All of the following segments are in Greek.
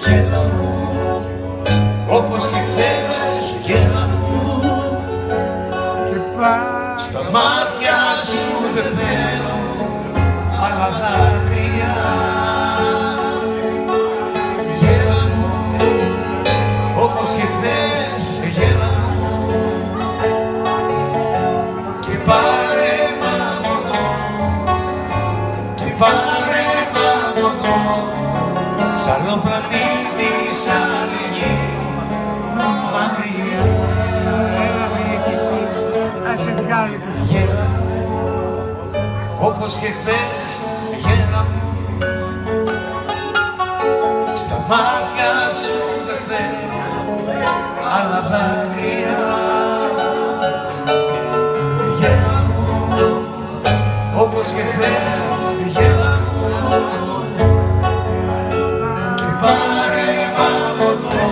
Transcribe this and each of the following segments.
γέλα μου, όπως και χθες, γέλα μου. Στα μάτια σου δεν θέλω άλλα δάκρυα. Γέλα μου, όπως και χθες, γέλα μου. Και πάρε μ' από εδώ, και πάρε μ' από εδώ, σ' άλλο πλανήτη, σ' άλλη γη, μακριά. Γέλα μου, όπως και χθες, γέλα μου. Στα μάτια σου δεν θέλω άλλα δάκρυα. Γέλα μου, όπως και χθες, γέλα μου. Και πάρε μ' από εδώ,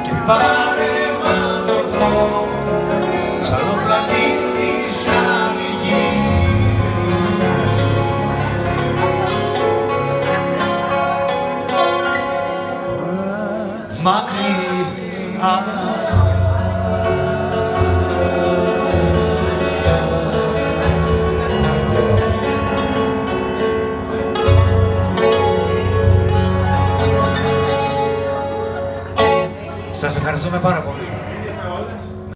και πάρε μ' από εδώ, σ' άλλο πλανήτη, σ' άλλη γη. Μακριά. Σας ευχαριστούμε πάρα πολύ.